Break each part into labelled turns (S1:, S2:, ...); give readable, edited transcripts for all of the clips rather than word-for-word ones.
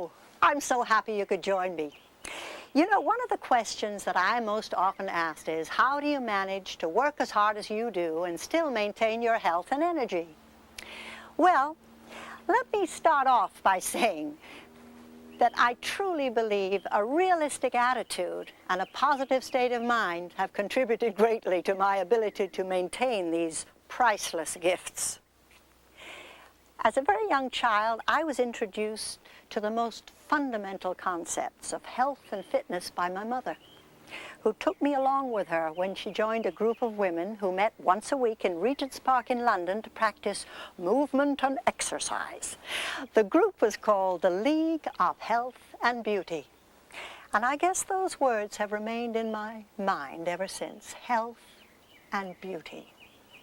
S1: Hello, I'm so happy you could join me. You know, one of the questions that I'm most often asked is, how do you manage to work as hard as you do and still maintain your health and energy? Well, let me start off by saying that I truly believe a realistic attitude and a positive state of mind have contributed greatly to my ability to maintain these priceless gifts. As a very young child, I was introduced to the most fundamental concepts of health and fitness by my mother, who took me along with her when she joined a group of women who met once a week in Regent's Park in London to practice movement and exercise. The group was called the League of Health and Beauty. And I guess those words have remained in my mind ever since. Health and beauty.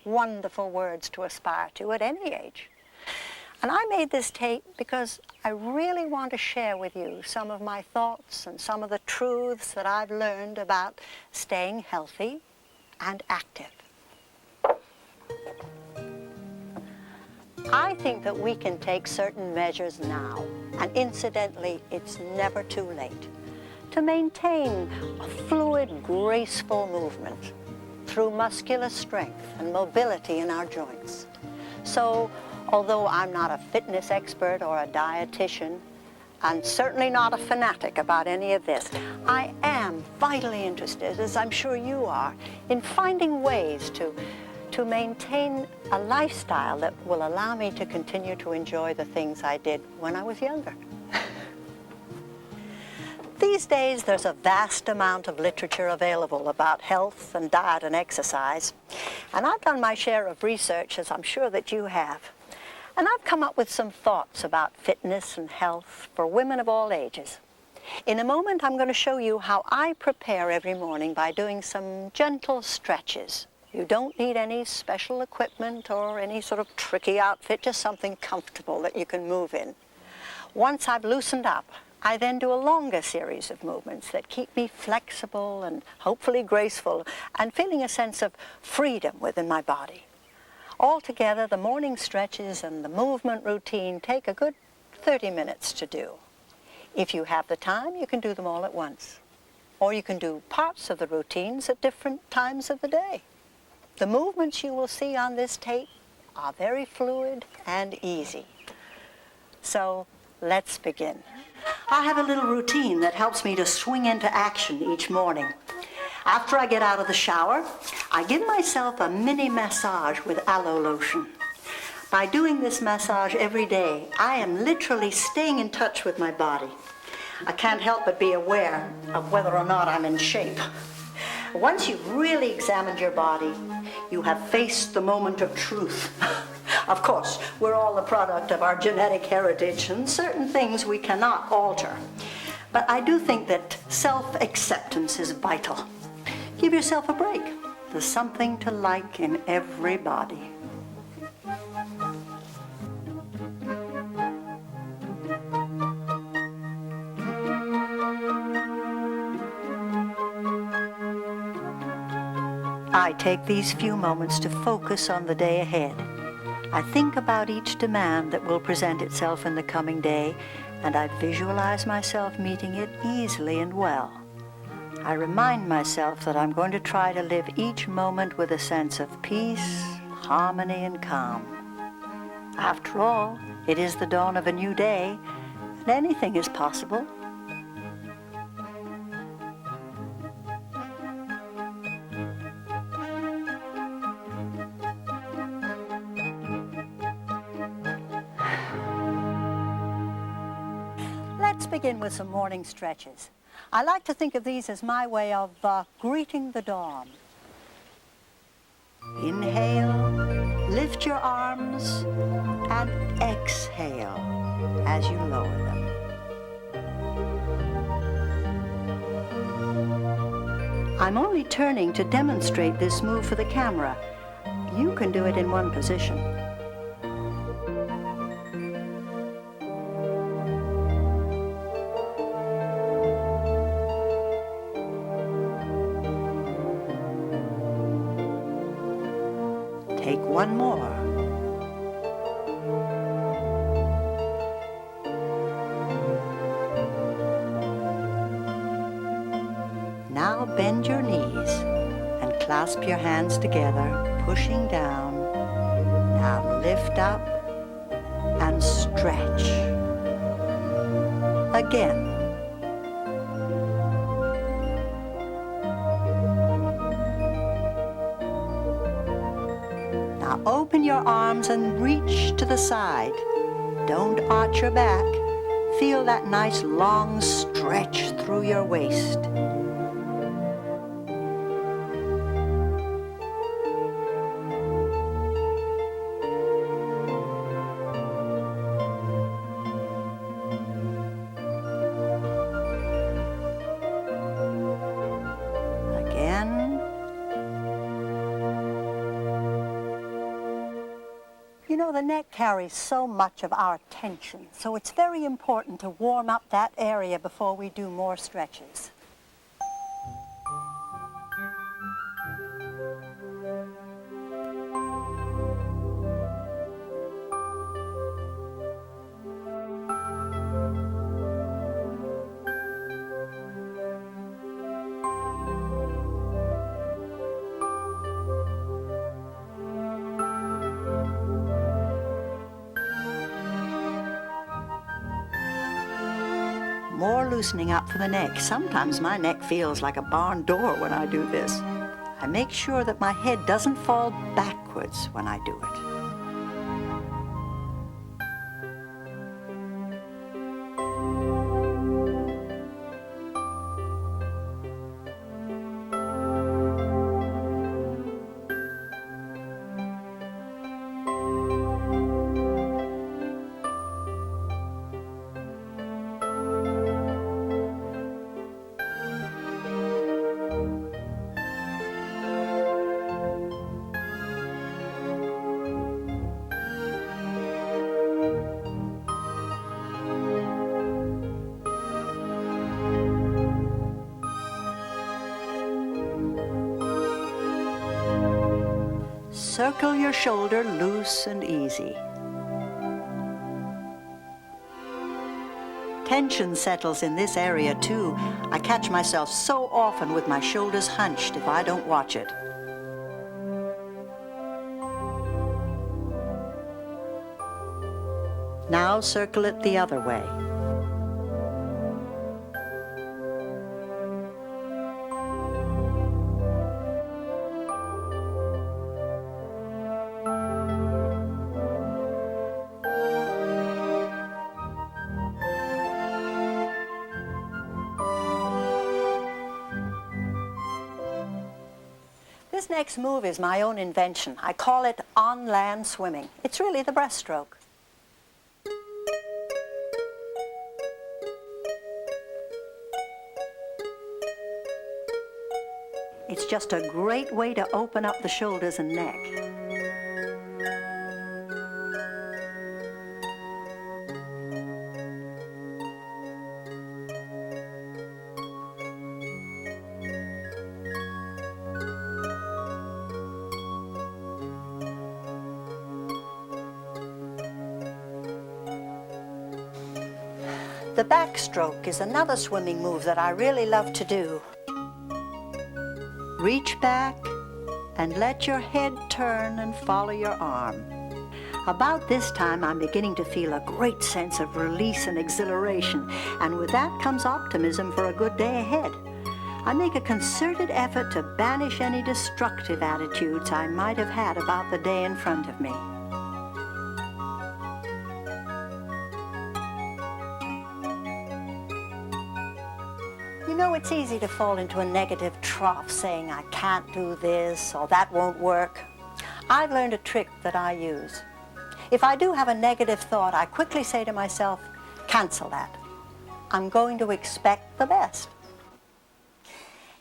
S1: Wonderful words to aspire to at any age. And I made this tape because I really want to share with you some of my thoughts and some of the truths that I've learned about staying healthy and active. I think that we can take certain measures now, and incidentally, it's never too late, to maintain a fluid, graceful movement through muscular strength and mobility in our joints. So, although I'm not a fitness expert or a dietitian, and certainly not a fanatic about any of this, I am vitally interested, as I'm sure you are, in finding ways to maintain a lifestyle that will allow me to continue to enjoy the things I did when I was younger. These days, there's a vast amount of literature available about health and diet and exercise, and I've done my share of research, as I'm sure that you have. And I've come up with some thoughts about fitness and health for women of all ages. In a moment, I'm going to show you how I prepare every morning by doing some gentle stretches. You don't need any special equipment or any sort of tricky outfit, just something comfortable that you can move in. Once I've loosened up, I then do a longer series of movements that keep me flexible and hopefully graceful and feeling a sense of freedom within my body. Altogether, the morning stretches and the movement routine take a good 30 minutes to do. If you have the time, you can do them all at once. Or you can do parts of the routines at different times of the day. The movements you will see on this tape are very fluid and easy. So, let's begin. I have a little routine that helps me to swing into action each morning. After I get out of the shower, I give myself a mini massage with aloe lotion. By doing this massage every day, I am literally staying in touch with my body. I can't help but be aware of whether or not I'm in shape. Once you've really examined your body, you have faced the moment of truth. Of course, we're all the product of our genetic heritage, and certain things we cannot alter. But I do think that self-acceptance is vital. Give yourself a break. There's something to like in everybody. I take these few moments to focus on the day ahead. I think about each demand that will present itself in the coming day, and I visualize myself meeting it easily and well. I remind myself that I'm going to try to live each moment with a sense of peace, harmony, and calm. After all, it is the dawn of a new day, and anything is possible. Let's begin with some morning stretches. I like to think of these as my way of greeting the dawn. Inhale, lift your arms, and exhale as you lower them. I'm only turning to demonstrate this move for the camera. You can do it in one position. Take one more. Now bend your knees and clasp your hands together, pushing down. Now lift up and stretch. Again. Now open your arms and reach to the side. Don't arch your back. Feel that nice long stretch through your waist. Again. You know, the neck carries so much of our attention, so it's very important to warm up that area before we do more stretches. More loosening up for the neck. Sometimes my neck feels like a barn door when I do this. I make sure that my head doesn't fall backwards when I do it. Circle your shoulder loose and easy. Tension settles in this area too. I catch myself so often with my shoulders hunched if I don't watch it. Now circle it the other way. This next move is my own invention. I call it on-land swimming. It's really the breaststroke. It's just a great way to open up the shoulders and neck. The backstroke is another swimming move that I really love to do. Reach back and let your head turn and follow your arm. About this time, I'm beginning to feel a great sense of release and exhilaration, and with that comes optimism for a good day ahead. I make a concerted effort to banish any destructive attitudes I might have had about the day in front of me. You know, it's easy to fall into a negative trough saying, I can't do this or that won't work. I've learned a trick that I use. If I do have a negative thought, I quickly say to myself, cancel that. I'm going to expect the best.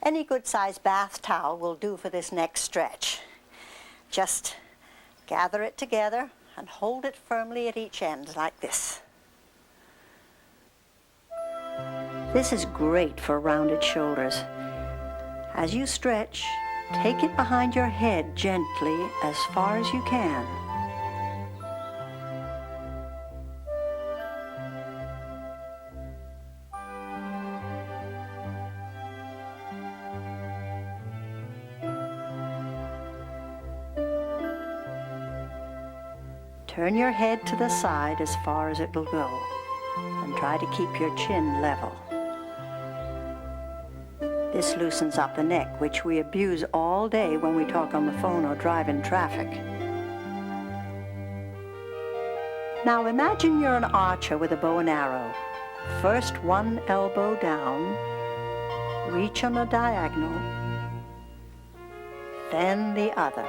S1: Any good-sized bath towel will do for this next stretch. Just gather it together and hold it firmly at each end like this. This is great for rounded shoulders. As you stretch, take it behind your head gently as far as you can. Turn your head to the side as far as it will go, and try to keep your chin level. This loosens up the neck, which we abuse all day when we talk on the phone or drive in traffic. Now imagine you're an archer with a bow and arrow. First one elbow down, reach on a diagonal, then the other.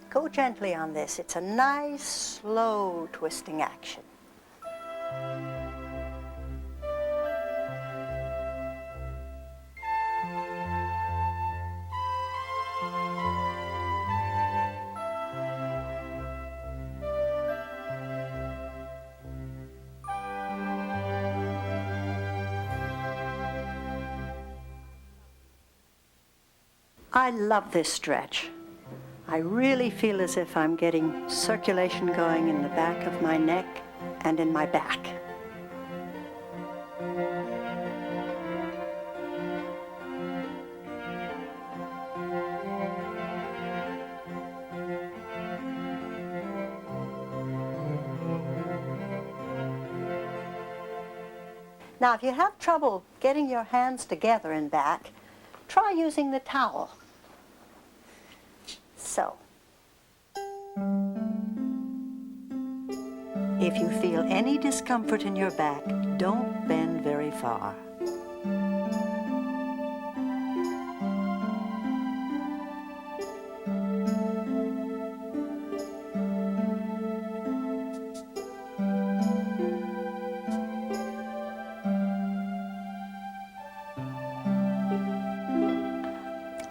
S1: Go gently on this. It's a nice, slow twisting action. I love this stretch. I really feel as if I'm getting circulation going in the back of my neck and in my back. Now, if you have trouble getting your hands together in back, try using the towel. So, if you feel any discomfort in your back, don't bend very far.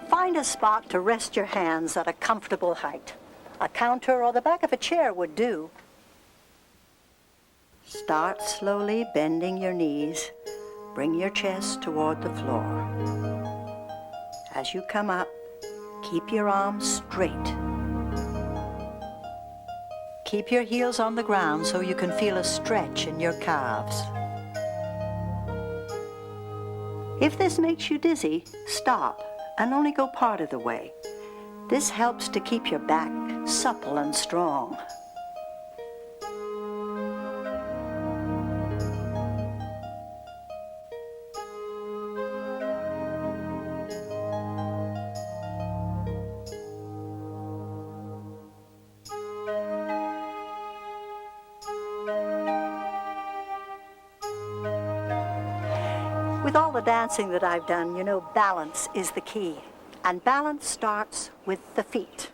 S1: Find a spot to rest your hands at a comfortable height. A counter or the back of a chair would do. Start slowly bending your knees. Bring your chest toward the floor. As you come up, keep your arms straight. Keep your heels on the ground so you can feel a stretch in your calves. If this makes you dizzy, stop and only go part of the way. This helps to keep your back supple and strong. With all the dancing that I've done, you know, balance is the key. And balance starts with the feet.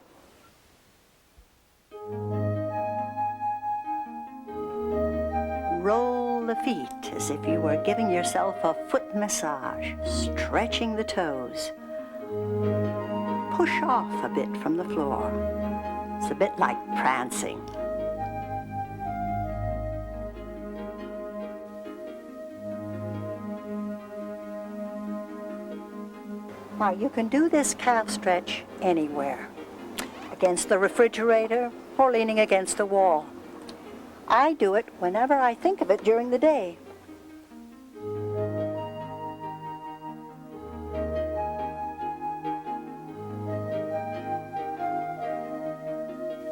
S1: Roll the feet as if you were giving yourself a foot massage, stretching the toes. Push off a bit from the floor. It's a bit like prancing. Now, you can do this calf stretch anywhere, against the refrigerator or leaning against the wall. I do it whenever I think of it during the day.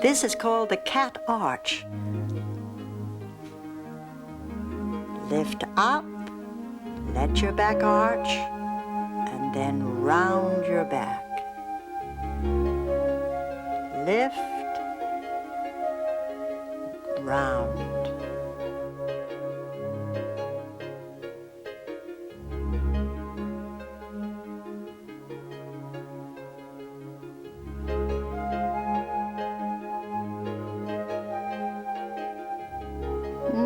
S1: This is called the cat arch. Lift up, let your back arch, and then round your back. Lift, round.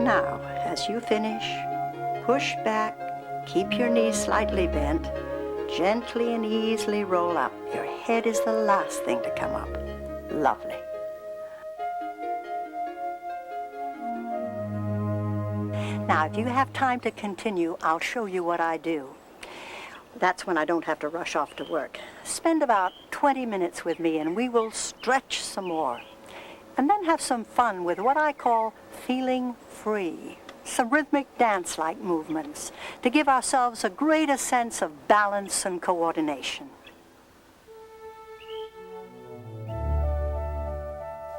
S1: Now, as you finish, push back, keep your knees slightly bent, gently and easily roll up. Your head is the last thing to come up. Lovely. Now, if you have time to continue, I'll show you what I do. That's when I don't have to rush off to work. Spend about 20 minutes with me and we will stretch some more. And then have some fun with what I call feeling free. Some rhythmic dance-like movements to give ourselves a greater sense of balance and coordination.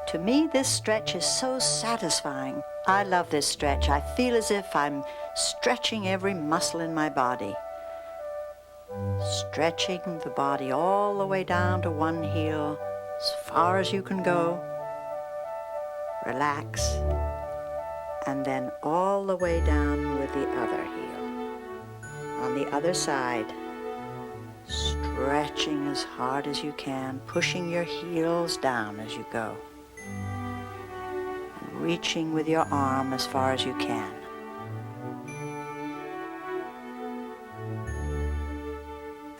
S1: To me, this stretch is so satisfying. I love this stretch. I feel as if I'm stretching every muscle in my body. Stretching the body all the way down to one heel, as far as you can go. Relax. And then all the way down with the other heel. On the other side, stretching as hard as you can, pushing your heels down as you go. And reaching with your arm as far as you can.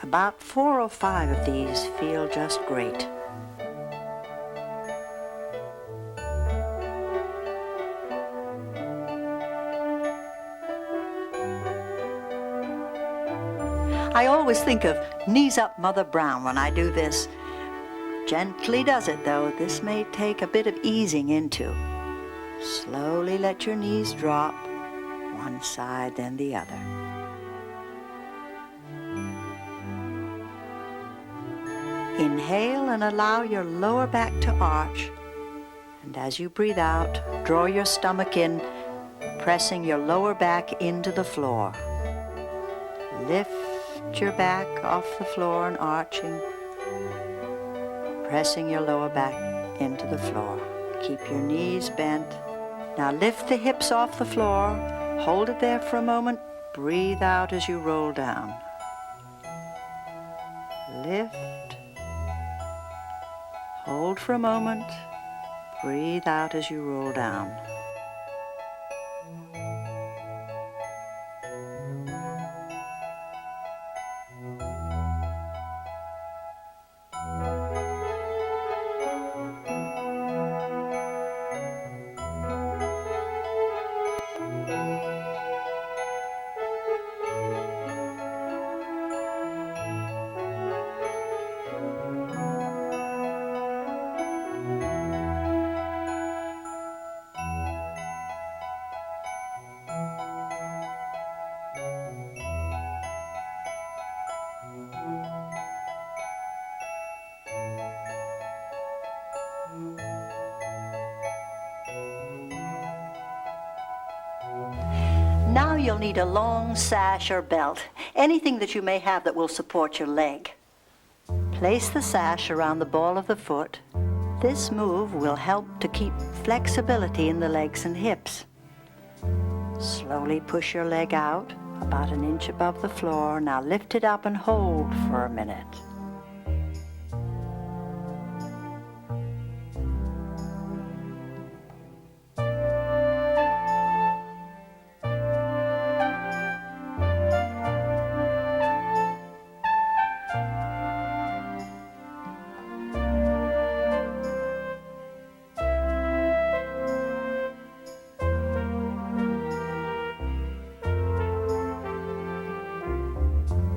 S1: About 4 or 5 of these feel just great. I always think of knees up Mother Brown when I do this. Gently does it though. This may take a bit of easing into. Slowly let your knees drop, one side then the other. Inhale and allow your lower back to arch. And as you breathe out, draw your stomach in, pressing your lower back into the floor. Lift your back off the floor and arching, pressing your lower back into the floor. Keep your knees bent. Now lift the hips off the floor, hold it there for a moment, breathe out as you roll down. Lift, hold for a moment, breathe out as you roll down. Now you'll need a long sash or belt, anything that you may have that will support your leg. Place the sash around the ball of the foot. This move will help to keep flexibility in the legs and hips. Slowly push your leg out, about an inch above the floor. Now lift it up and hold for a minute.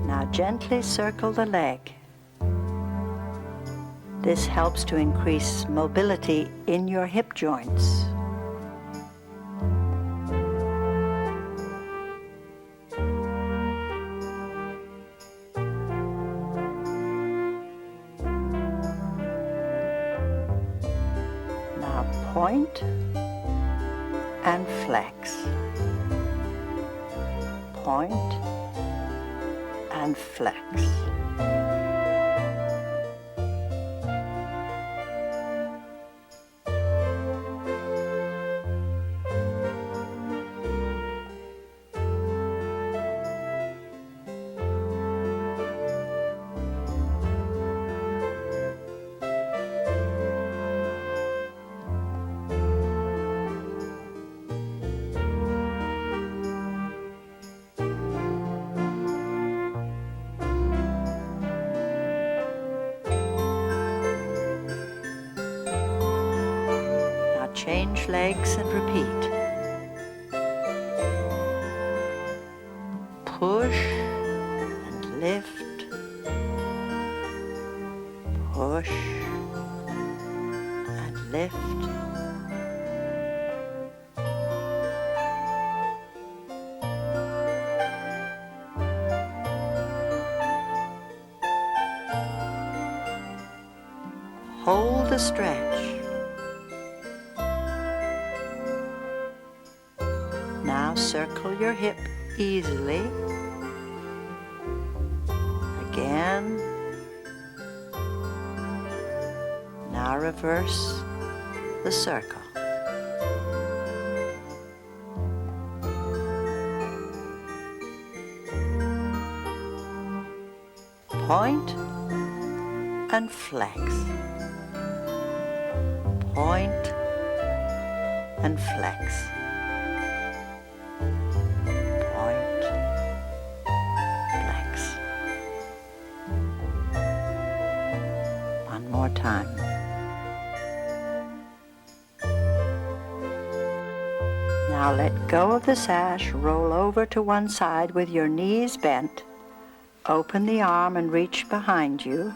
S1: Now gently circle the leg. This helps to increase mobility in your hip joints. Now point and flex. Point and flex. Change legs and repeat. Push and lift. hold the stretch. Now circle your hip easily. Again. Now reverse the circle. Point and flex. Point and flex. Point, flex. One more time. Now let go of the sash, roll over to one side with your knees bent. Open the arm and reach behind you.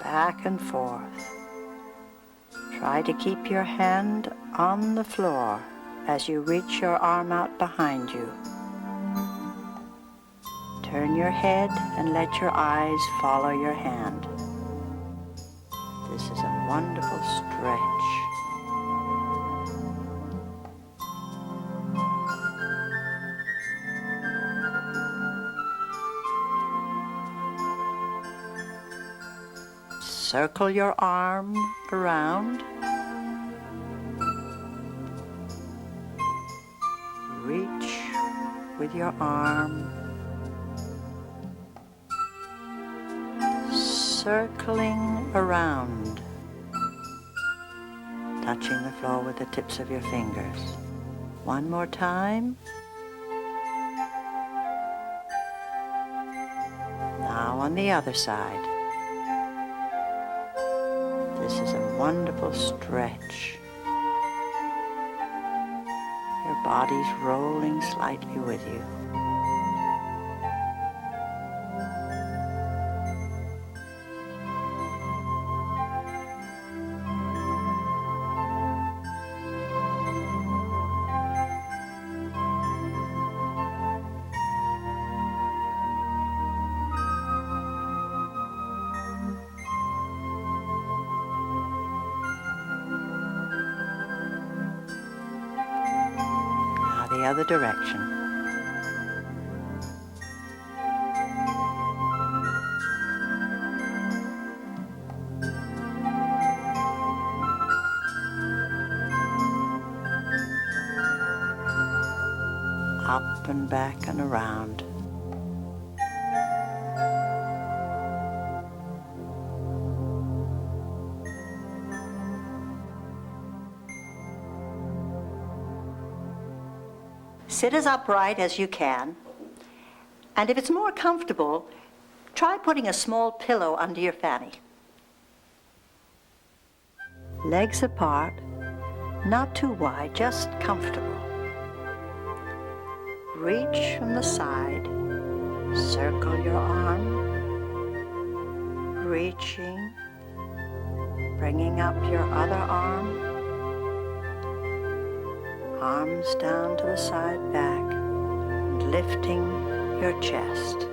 S1: Back and forth. Try to keep your hand on the floor as you reach your arm out behind you. Turn your head and let your eyes follow your hand. This is a wonderful stretch. Circle your arm around. Reach with your arm. Circling around. Touching the floor with the tips of your fingers. One more time. Now on the other side. This is a wonderful stretch. Your body's rolling slightly with you. The other direction. Up and back and around. Sit as upright as you can, and if it's more comfortable, try putting a small pillow under your fanny. Legs apart, not too wide, just comfortable. Reach from the side, circle your arm, reaching, bringing up your other arm, arms down to the side back, and lifting your chest.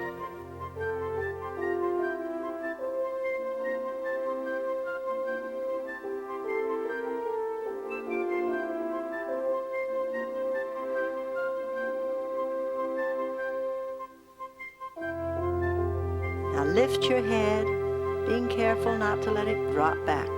S1: Now lift your head, being careful not to let it drop backwards.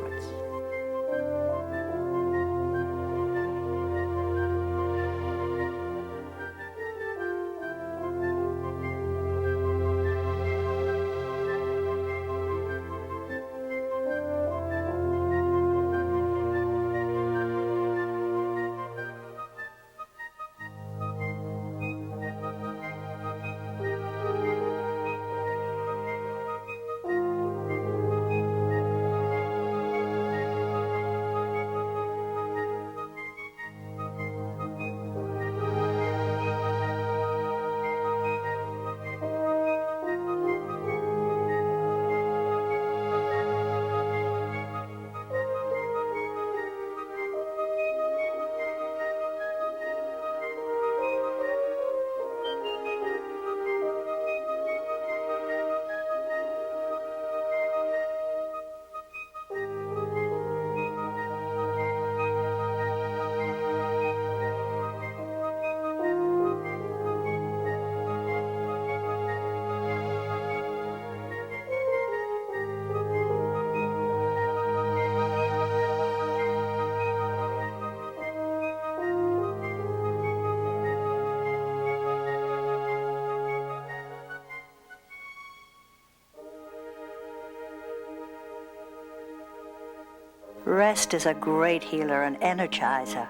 S1: Rest is a great healer and energizer.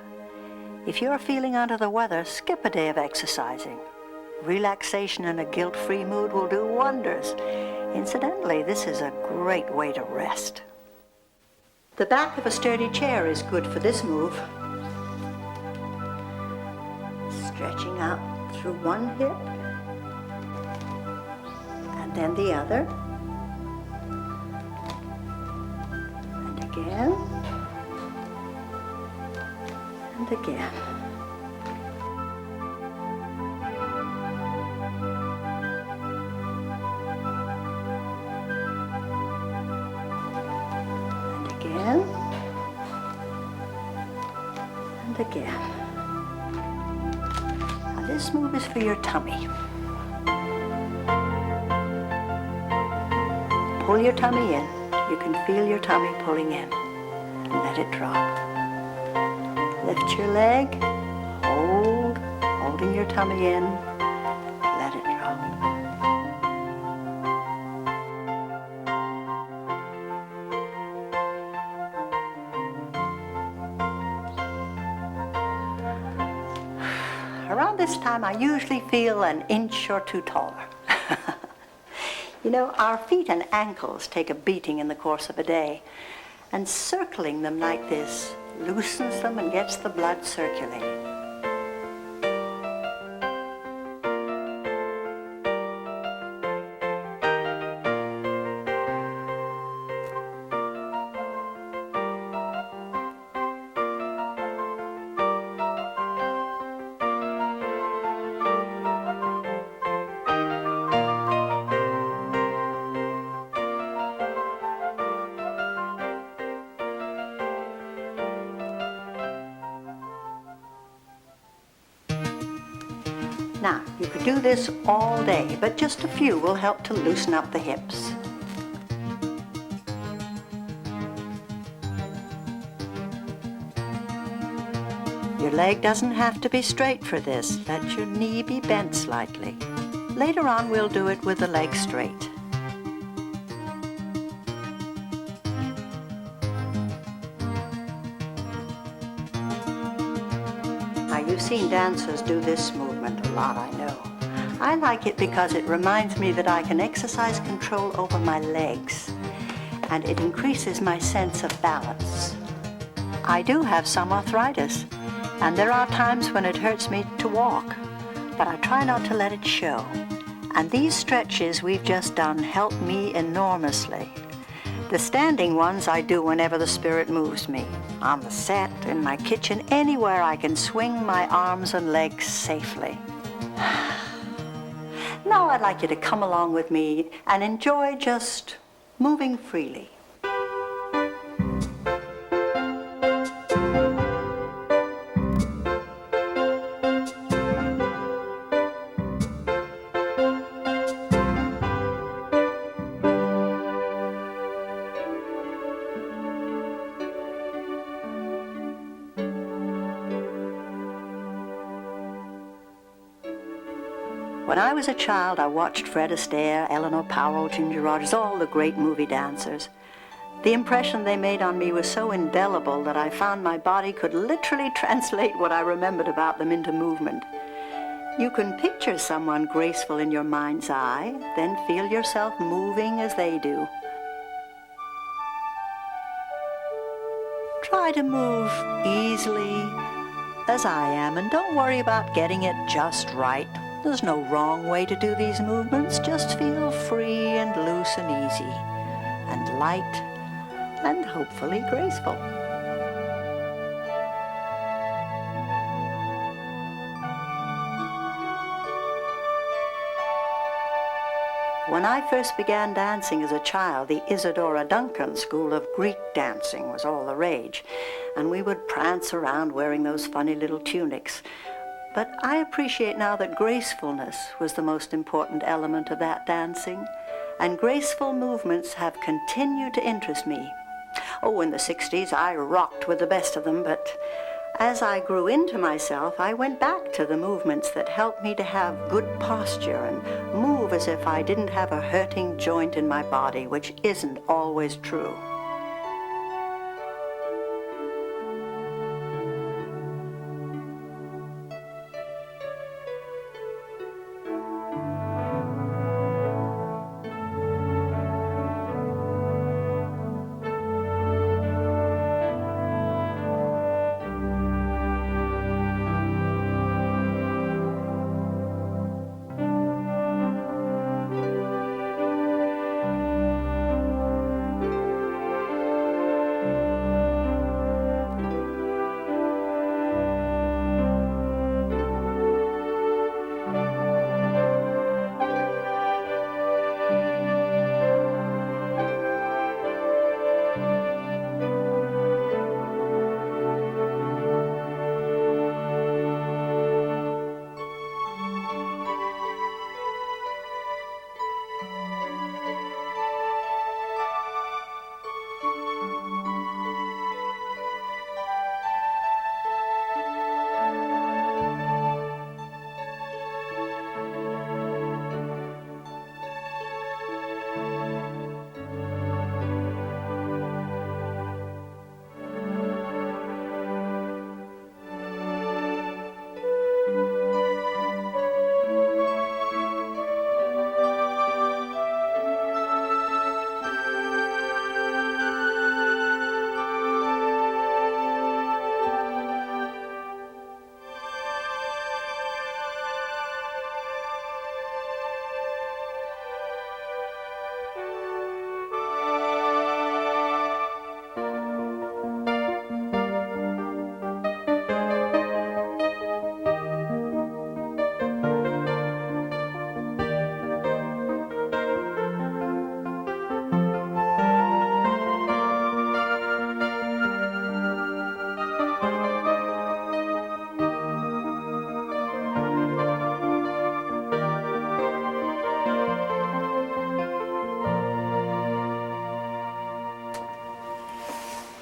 S1: If you're feeling under the weather, skip a day of exercising. Relaxation in a guilt-free mood will do wonders. Incidentally, this is a great way to rest. The back of a sturdy chair is good for this move. Stretching out through one hip, and then the other. And again, and again. Again, and again. Now this move is for your tummy. Pull your tummy in. You can feel your tummy pulling in. And let it drop. Lift your leg, holding your tummy in, let it drop. Around this time, I usually feel an inch or two taller. You know, our feet and ankles take a beating in the course of a day, and circling them like this loosens them and gets the blood circulating. Now, you could do this all day, but just a few will help to loosen up the hips. Your leg doesn't have to be straight for this. Let your knee be bent slightly. Later on, we'll do it with the leg straight. You've seen dancers do this movement a lot, I know. I like it because it reminds me that I can exercise control over my legs, and it increases my sense of balance. I do have some arthritis, and there are times when it hurts me to walk, but I try not to let it show. And these stretches we've just done help me enormously. The standing ones I do whenever the spirit moves me. On the set, in my kitchen, anywhere I can swing my arms and legs safely. Now I'd like you to come along with me and enjoy just moving freely. When I was a child, I watched Fred Astaire, Eleanor Powell, Ginger Rogers, all the great movie dancers. The impression they made on me was so indelible that I found my body could literally translate what I remembered about them into movement. You can picture someone graceful in your mind's eye, then feel yourself moving as they do. Try to move easily, as I am, and don't worry about getting it just right. There's no wrong way to do these movements. Just feel free and loose and easy, and light, and hopefully graceful. When I first began dancing as a child, the Isadora Duncan school of Greek dancing was all the rage, and we would prance around wearing those funny little tunics. But I appreciate now that gracefulness was the most important element of that dancing, and graceful movements have continued to interest me. Oh, in the 60s, I rocked with the best of them, but as I grew into myself, I went back to the movements that helped me to have good posture and move as if I didn't have a hurting joint in my body, which isn't always true.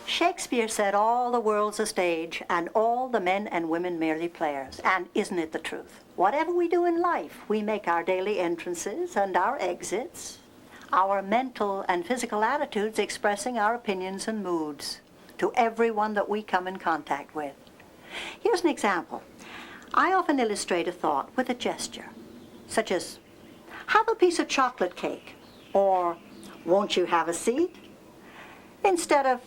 S1: Shakespeare said all the world's a stage and all the men and women merely players. And isn't it the truth? Whatever we do in life, we make our daily entrances and our exits, our mental and physical attitudes expressing our opinions and moods to everyone that we come in contact with. Here's an example. I often illustrate a thought with a gesture, such as, have a piece of chocolate cake, or won't you have a seat, instead of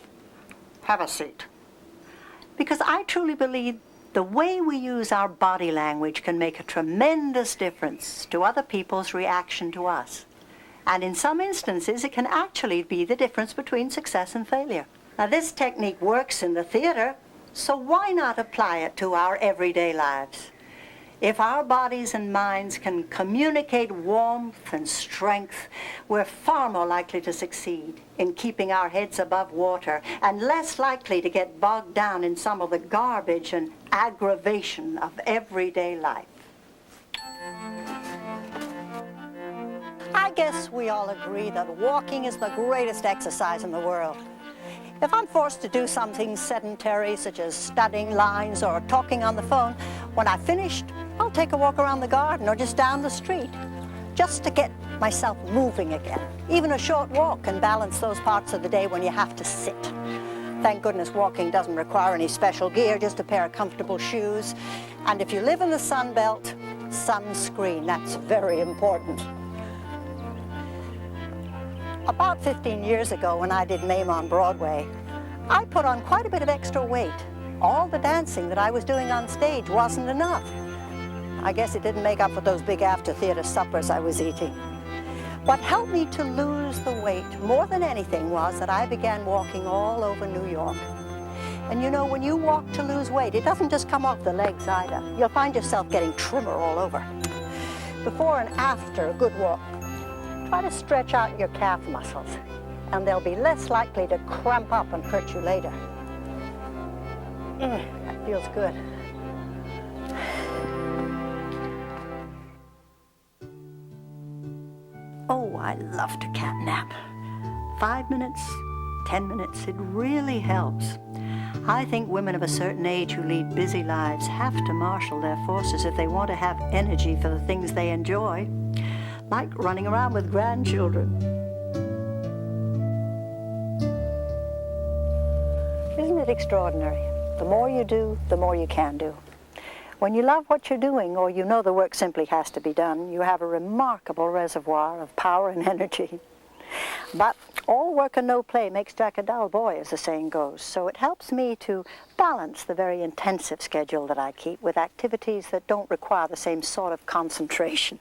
S1: have a seat. Because I truly believe the way we use our body language can make a tremendous difference to other people's reaction to us. And in some instances, it can actually be the difference between success and failure. Now, this technique works in the theater, so why not apply it to our everyday lives? If our bodies and minds can communicate warmth and strength, we're far more likely to succeed in keeping our heads above water and less likely to get bogged down in some of the garbage and aggravation of everyday life. I guess we all agree that walking is the greatest exercise in the world. If I'm forced to do something sedentary, such as studying lines or talking on the phone, when I've finished, I'll take a walk around the garden or just down the street, just to get myself moving again. Even a short walk can balance those parts of the day when you have to sit. Thank goodness walking doesn't require any special gear, just a pair of comfortable shoes. And if you live in the Sun Belt, sunscreen, that's very important. About 15 years ago, when I did Mame on Broadway, I put on quite a bit of extra weight. All the dancing that I was doing on stage wasn't enough. I guess it didn't make up for those big after-theater suppers I was eating. What helped me to lose the weight more than anything was that I began walking all over New York. And you know, when you walk to lose weight, it doesn't just come off the legs either. You'll find yourself getting trimmer all over. Before and after a good walk, try to stretch out your calf muscles, and they'll be less likely to cramp up and hurt you later. That feels good. Oh, I love to cat nap. 5 minutes, 10 minutes, it really helps. I think women of a certain age who lead busy lives have to marshal their forces if they want to have energy for the things they enjoy, like running around with grandchildren. Isn't it extraordinary? The more you do, the more you can do. When you love what you're doing, or you know the work simply has to be done, you have a remarkable reservoir of power and energy. But all work and no play makes Jack a dull boy, as the saying goes. So it helps me to balance the very intensive schedule that I keep with activities that don't require the same sort of concentration.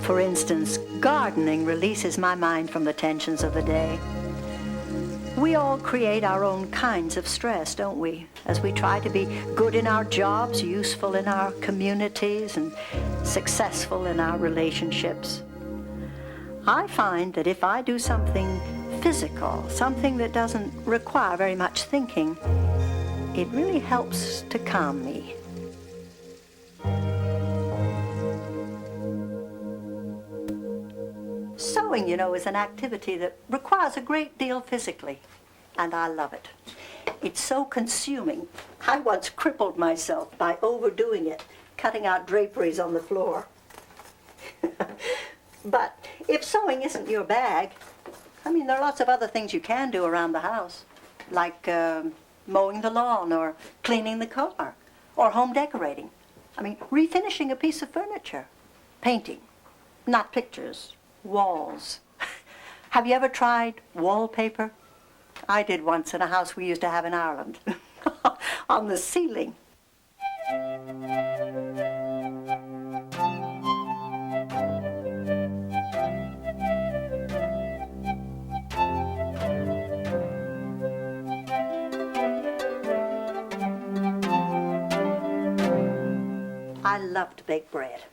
S1: For instance, gardening releases my mind from the tensions of the day. We all create our own kinds of stress, don't we? As we try to be good in our jobs, useful in our communities, and successful in our relationships. I find that if I do something physical, something that doesn't require very much thinking, it really helps to calm me. Sewing, you know, is an activity that requires a great deal physically, and I love it. It's so consuming. I once crippled myself by overdoing it, cutting out draperies on the floor. But if sewing isn't your bag, I mean, there are lots of other things you can do around the house, like mowing the lawn or cleaning the car or home decorating. I mean, refinishing a piece of furniture, painting, not pictures, walls. Have you ever tried wallpaper? I did once in a house we used to have in Ireland, on the ceiling. I love to bake bread.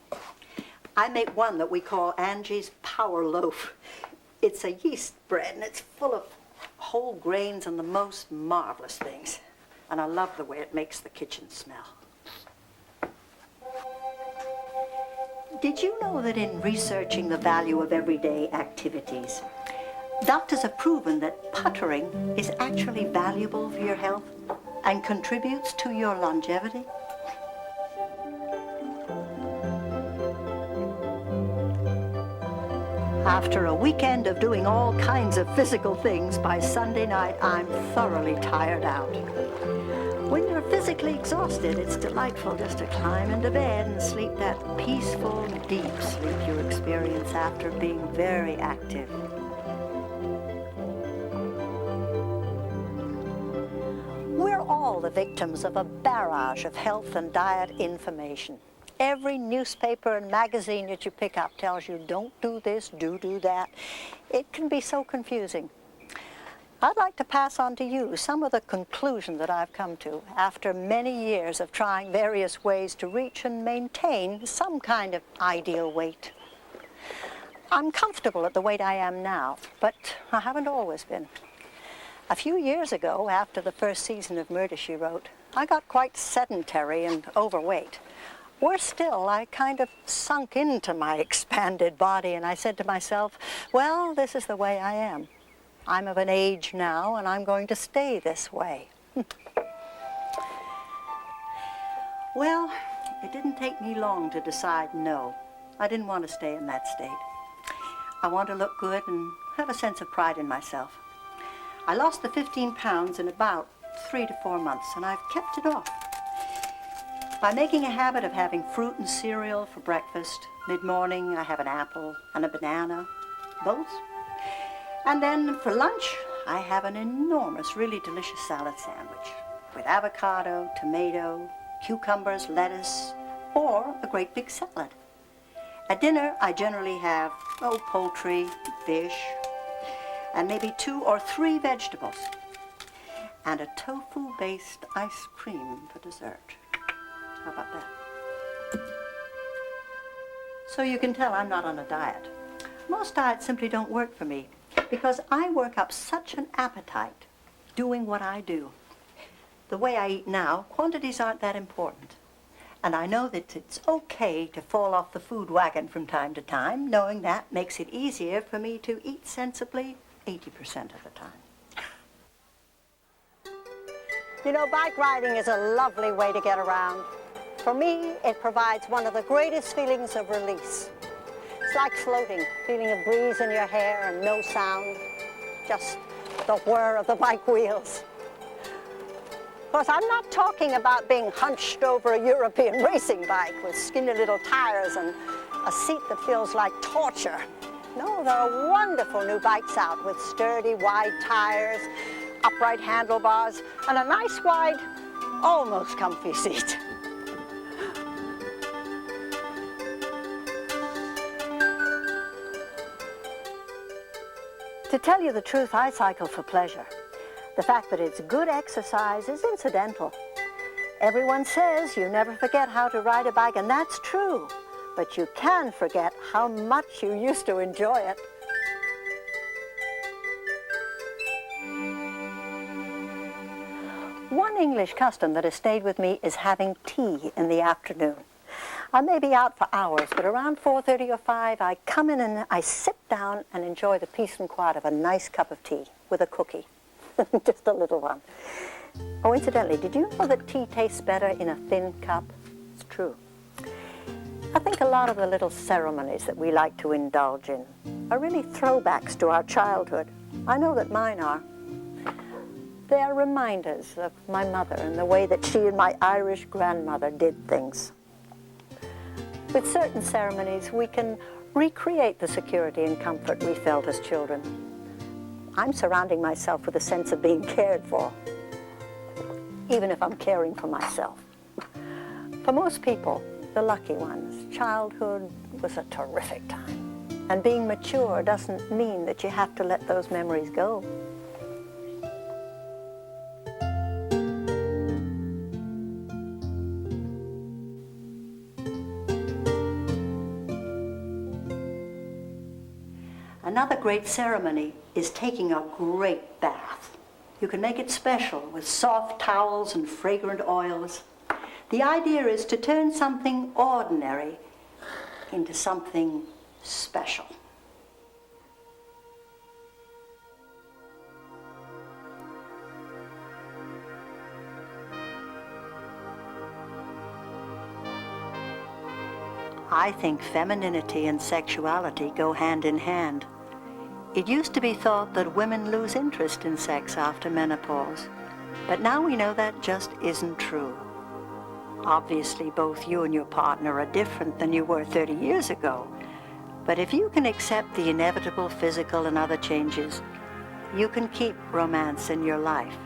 S1: I make one that we call Angie's Power Loaf. It's a yeast bread, and it's full of whole grains and the most marvelous things. And I love the way it makes the kitchen smell. Did you know that in researching the value of everyday activities, Doctors have proven that puttering is actually valuable for your health and contributes to your longevity. After a weekend of doing all kinds of physical things, by Sunday night I'm thoroughly tired out. When you're physically exhausted, it's delightful just to climb into bed and sleep that peaceful, deep sleep you experience after being very active. We're all the victims of a barrage of health and diet information. Every newspaper and magazine that you pick up tells you, don't do this, do that. It can be so confusing. I'd like to pass on to you some of the conclusions that I've come to after many years of trying various ways to reach and maintain some kind of ideal weight. I'm comfortable at the weight I am now, but I haven't always been. A few years ago, after the first season of Murder, She Wrote, I got quite sedentary and overweight. Worse still, I kind of sunk into my expanded body, and I said to myself, well, this is the way I am. I'm of an age now, and I'm going to stay this way. Well, it didn't take me long to decide no. I didn't want to stay in that state. I want to look good and have a sense of pride in myself. I lost the 15 pounds in about 3 to 4 months, and I've kept it off. By making a habit of having fruit and cereal for breakfast, mid-morning I have an apple and a banana, both. And then for lunch, I have an enormous, really delicious salad sandwich with avocado, tomato, cucumbers, lettuce, or a great big salad. At dinner, I generally have, poultry, fish, and maybe 2 or 3 vegetables, and a tofu-based ice cream for dessert. How about that? So you can tell I'm not on a diet. Most diets simply don't work for me because I work up such an appetite doing what I do. The way I eat now, quantities aren't that important. And I know that it's okay to fall off the food wagon from time to time, knowing that makes it easier for me to eat sensibly 80% of the time. You know, bike riding is a lovely way to get around. For me, it provides one of the greatest feelings of release. It's like floating, feeling a breeze in your hair and no sound, just the whir of the bike wheels. Of course, I'm not talking about being hunched over a European racing bike with skinny little tires and a seat that feels like torture. No, there are wonderful new bikes out with sturdy, wide tires, upright handlebars, and a nice, wide, almost comfy seat. To tell you the truth, I cycle for pleasure. The fact that it's good exercise is incidental. Everyone says you never forget how to ride a bike, and that's true. But you can forget how much you used to enjoy it. One English custom that has stayed with me is having tea in the afternoon. I may be out for hours, but around 4:30 or 5, I come in and I sit down and enjoy the peace and quiet of a nice cup of tea with a cookie. Just a little one. Oh, incidentally, did you know that tea tastes better in a thin cup? It's true. I think a lot of the little ceremonies that we like to indulge in are really throwbacks to our childhood. I know that mine are. They are reminders of my mother and the way that she and my Irish grandmother did things. With certain ceremonies, we can recreate the security and comfort we felt as children. I'm surrounding myself with a sense of being cared for, even if I'm caring for myself. For most people, the lucky ones, childhood was a terrific time. And being mature doesn't mean that you have to let those memories go. Another great ceremony is taking a great bath. You can make it special with soft towels and fragrant oils. The idea is to turn something ordinary into something special. I think femininity and sexuality go hand in hand. It used to be thought that women lose interest in sex after menopause, but now we know that just isn't true. Obviously, both you and your partner are different than you were 30 years ago, but if you can accept the inevitable physical and other changes, you can keep romance in your life.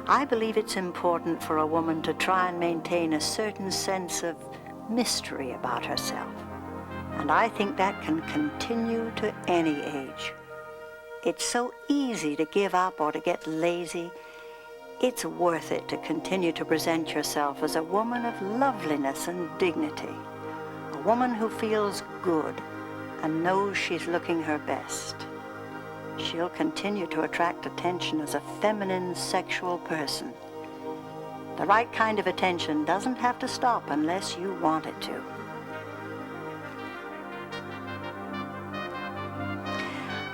S1: I believe it's important for a woman to try and maintain a certain sense of mystery about herself. And I think that can continue to any age. It's so easy to give up or to get lazy. It's worth it to continue to present yourself as a woman of loveliness and dignity. A woman who feels good and knows she's looking her best. She'll continue to attract attention as a feminine, sexual person. The right kind of attention doesn't have to stop unless you want it to.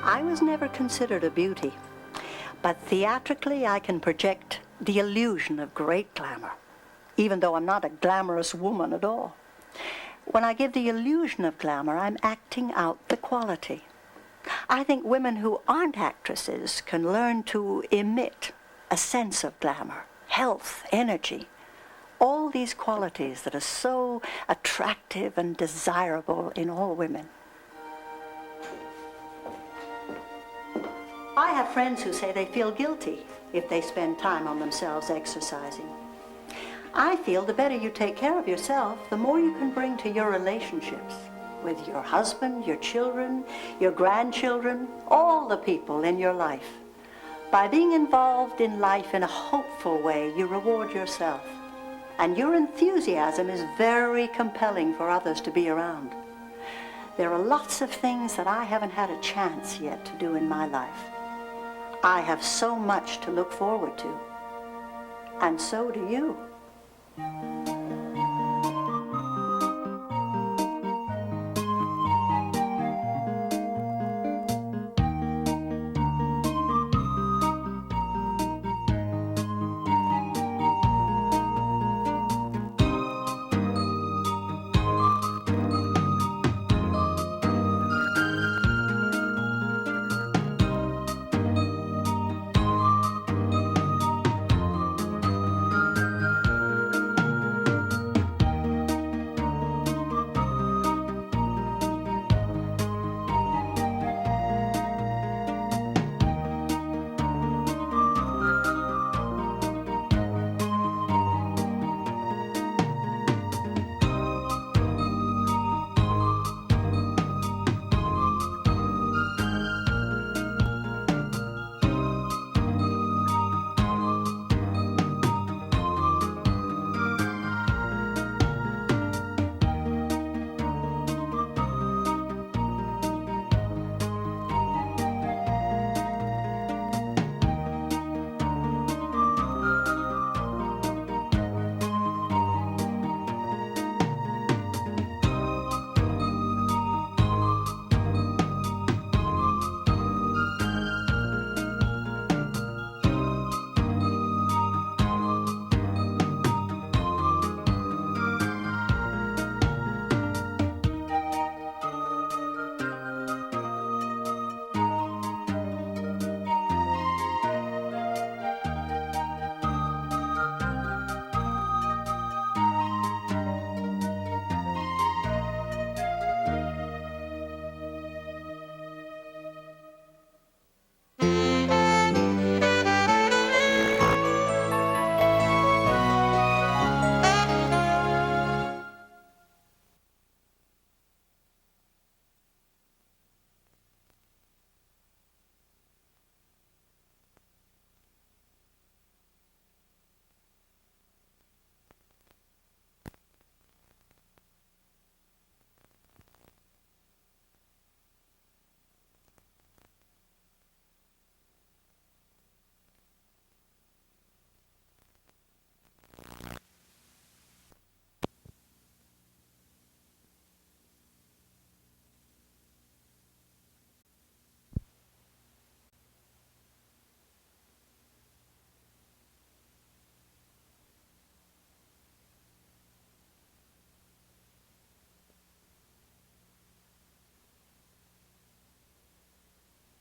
S1: I was never considered a beauty, but theatrically I can project the illusion of great glamour, even though I'm not a glamorous woman at all. When I give the illusion of glamour, I'm acting out the quality. I think women who aren't actresses can learn to emit a sense of glamour, health, energy, all these qualities that are so attractive and desirable in all women. I have friends who say they feel guilty if they spend time on themselves exercising. I feel the better you take care of yourself, the more you can bring to your relationships with your husband, your children, your grandchildren, all the people in your life. By being involved in life in a hopeful way, you reward yourself. And your enthusiasm is very compelling for others to be around. There are lots of things that I haven't had a chance yet to do in my life. I have so much to look forward to. And so do you.